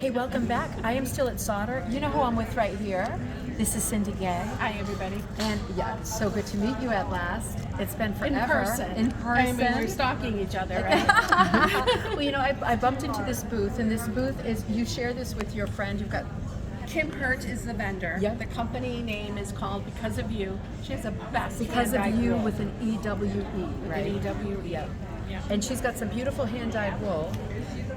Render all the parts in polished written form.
Hey, welcome back. I am still at Sauder. You know who I'm with right here? This is Cindi. Hi, everybody. And yeah, it's so good to meet you at last. It's been forever. In person. I mean, we're stalking each other, right? Well, you know, I bumped into this booth, and this booth is, you share this with your friend. You've got Kim Hurt is the vendor. Yep. The company name is called Because of You. She has a best Because of hand-dyed You wool. with an EWE, right? An EWE. Yeah. Yeah. And she's got some beautiful hand-dyed wool.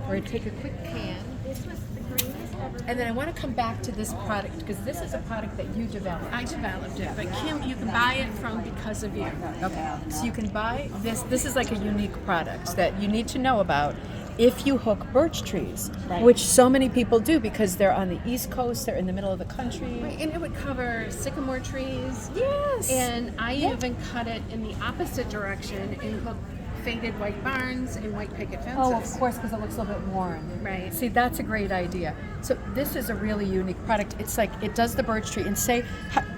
We're going to take a quick pan. This was the greenest ever. And then I want to come back to this product, because this is a product that you developed. I developed it, but Kim, you can buy it from Because of You. Okay, so you can buy this. This is like a unique product that you need to know about if you hook birch trees, Right. which so many people do because they're on the East Coast, they're in the middle of the country. Right, and it would cover sycamore trees. Yes. And I Yeah. even cut it in the opposite direction and hooked faded white barns and white picket fences. Oh, of course, because it looks a little bit worn. Right. See, that's a great idea. So this is a really unique product. It's like, it does the birch tree, and say,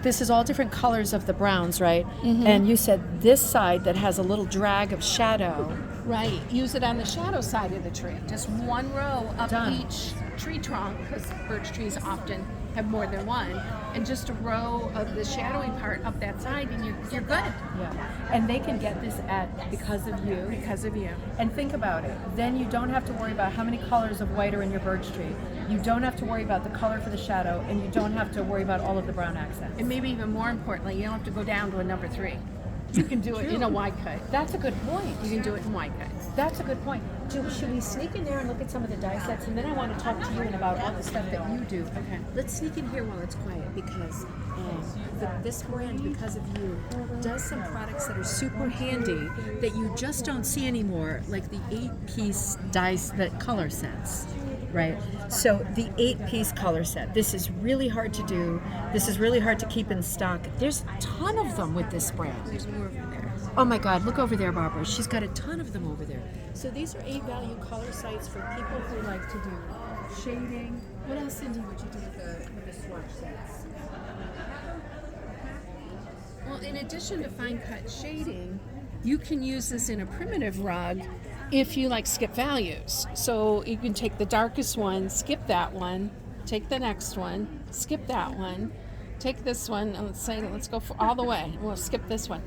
this is all different colors of the browns, right? Mm-hmm. And you said this side that has a little drag of shadow. Right. Use it on the shadow side of the tree. Just one row up Done. each tree trunk, because birch trees often have more than one, and just a row of the shadowy part up that side, and you're good. Yeah. And they can get this at Because of You. Because of You. And think about it. Then you don't have to worry about how many colors of white are in your birch tree. You don't have to worry about the color for the shadow, and you don't have to worry about all of the brown accents. And maybe even more importantly, you don't have to go down to a number 3. You can do it in a wide cut. That's a good point. You can do it in wide cut. That's a good point. Should we sneak in there and look at some of the die sets? And then I want to talk to you about all the stuff that you do. Okay. Let's sneak in here while it's quiet, because this brand, Because of You, does some products that are super handy that you just don't see anymore, like the 8-piece dice that color sets. Right. So the 8-piece color set. This is really hard to do. This is really hard to keep in stock. There's a ton of them with this brand. There's more over there. Oh my God, look over there, Barbara. She's got a ton of them over there. So these are A-value color sites for people who like to do shading. What else, Cindi, would you do with the Swatch sets? Well, in addition to fine cut shading, you can use this in a primitive rug if you like skip values. So you can take the darkest one, skip that one, take the next one, skip that one, take this one, and let's go for all the way. We'll skip this one.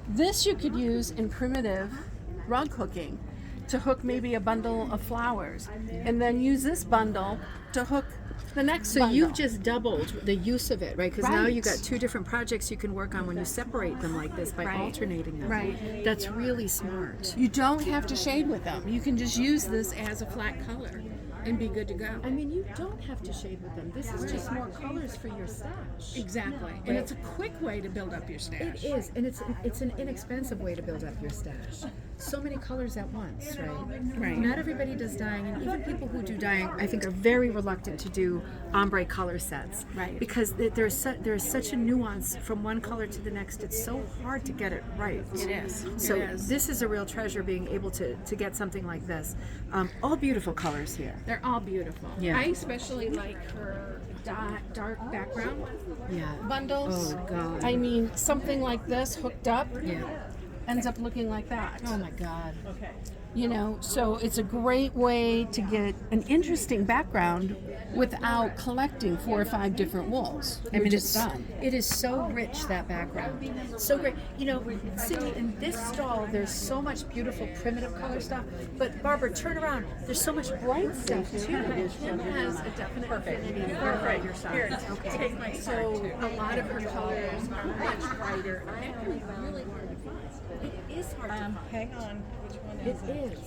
This you could use in primitive rug hooking to hook maybe a bundle of flowers, and then use this bundle to hook the next So bundle. you've just doubled the use of it, right? Because now Right. you've got 2 different projects you can work on when you separate them like this by Right. alternating them. Right. That's really smart. You don't have to shade with them. You can just use this as a flat color and be good to go. I mean, you don't have to shade with them. This is just more colors for your stash. Exactly. And it's a quick way to build up your stash. It is, and it's an inexpensive way to build up your stash. So many colors at once, right? Right. Not everybody does dyeing, and even people who do dyeing, I think, are very reluctant to do ombre color sets, Right. Because there's such a nuance from one color to the next. It's so hard to get it right. It is. So It is. this is a real treasure, being able to get something like this. All beautiful colors here. They're all beautiful. Yeah. I especially like her dark background Yeah. bundles. Oh, God. I mean, something like this hooked up Yeah. ends up looking like that. Oh my God. You know, so it's a great way to get an interesting background without collecting 4 or 5 different wools. I mean, it's done. It is so rich, that background. So great. You know, Cindi, in this stall, there's so much beautiful primitive color stuff. But Barbara, turn around. There's so much bright stuff too. Kim has a definite affinity for your side. Okay. So a lot of her colors are much brighter. Actually, really hard to find. It is hard to find. Hang on. Which one It is it? is.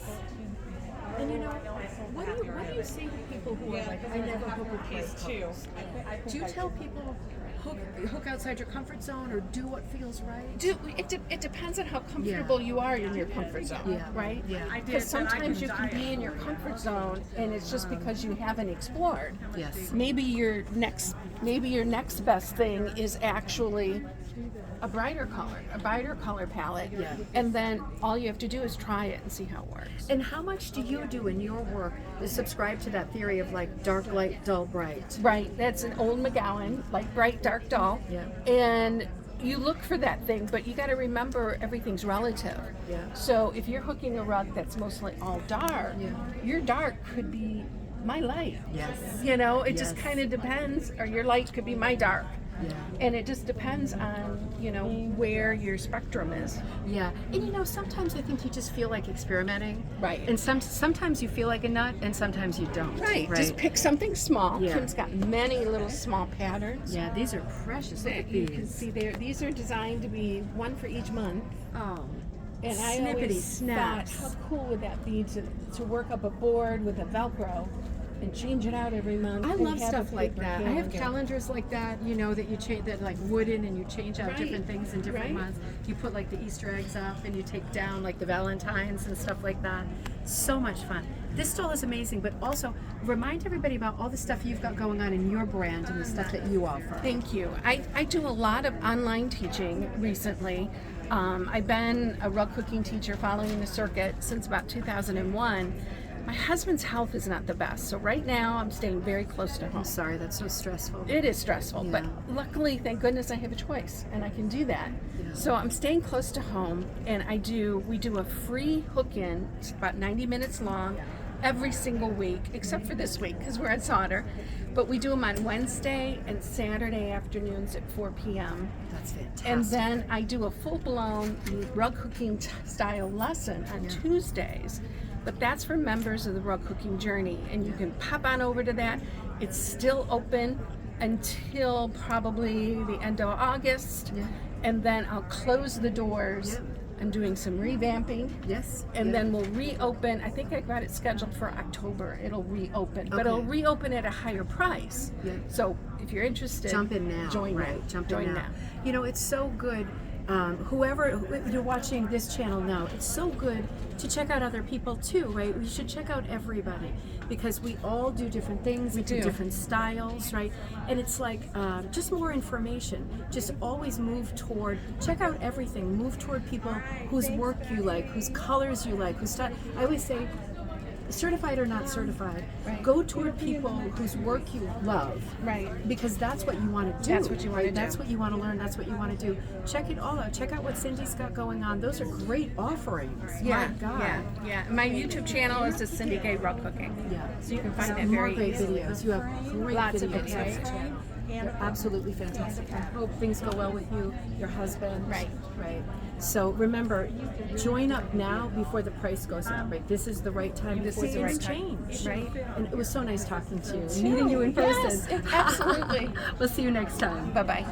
And you know, what do you say to people who are like, I never hook with bright Piece 2. colors? Do you tell people hook outside your comfort zone, or do what feels right? It depends on how comfortable you are in your comfort zone, Yeah. right? Yeah. Because sometimes you can be in your comfort zone and it's just because you haven't explored. Yes. Maybe your next best thing is actually a brighter color palette. Yeah. And then all you have to do is try it and see how it works. And how much do you do in your work to subscribe to that theory of like dark, light, dull, bright? Right, that's an old McGowan, like bright, dark, dull. Yeah. And you look for that thing, but you got to remember everything's relative. Yeah. So if you're hooking a rug that's mostly all dark, Yeah. your dark could be my light. Yes. You know, it just Yes. kind of depends, or your light could be my dark. Yeah. And it just depends on, you know, where your spectrum is. Yeah, and you know, sometimes I think you just feel like experimenting. Right. And sometimes you feel like a nut, and sometimes you don't. Right. Just pick something small. Yeah. Kim's got many little small patterns. Yeah, these are precious. Look That at you these. can see there. These are designed to be one for each month. Oh, And I snippety always snaps. thought, how cool would that be to work up a board with a Velcro and change it out every month? I and love have a stuff like paper that. I have calendar. calendars like that, you know, that you change, that like wooden, and you change out Right. different things in different Right. months. You put like the Easter eggs up, and you take down like the Valentines and stuff like that. So much fun. This stall is amazing, but also remind everybody about all the stuff you've got going on in your brand and the stuff that you offer. Thank you. I do a lot of online teaching recently. I've been a rug cooking teacher following the circuit since about 2001. My husband's health is not the best, so right now I'm staying very close to home. I'm sorry, that's so stressful. It is stressful, but Yeah. luckily, thank goodness, I have a choice and I can do that. Yeah. So I'm staying close to home, and we do a free hook-in. It's about 90 minutes long every single week, except for this week because we're at Sauder. But we do them on Wednesday and Saturday afternoons at 4 p.m. That's fantastic. And then I do a full-blown rug cooking style lesson on Tuesdays. But that's for members of the rug cooking journey, and you can pop on over to that. It's still open until probably the end of August, Yeah. and then I'll close the doors. Yeah. I'm doing some revamping, Yes. and yeah. then we'll reopen. I think I got it scheduled for October. It'll reopen, but Okay. it'll reopen at a higher price. Yeah. So if you're interested, Jump in now. Join right. now. Jump Join in now. You know, it's so good. Whoever you're watching this channel now, it's so good to check out other people too, right? We should check out everybody because we all do different things, we do do. different styles, right? And it's like just more information. Just always move toward, check out everything. Move toward people whose work you like, whose colors you like, whose style. I always say, certified or not certified, Right. go toward people whose work you love. Right. Because that's what you want to do. That's what you wanna right? do. That's what you want to learn. That's what you want to do. Check it all out. Check out what Cindy's got going on. Those are great offerings. Yeah, My God. yeah. My YouTube channel is the Cindi Gay Rug Cooking. Yeah. So you can find that More very great easily. videos. You have great Lots of videos. videos. They're absolutely fantastic. I hope things go well with you, your husband. Right. Right. So remember, join up now before the price goes up. Right. This is the right time This before is the things right time. change. Right. And it was so nice talking to you, meeting you in person. Yes, absolutely. We'll see you next time. Bye-bye.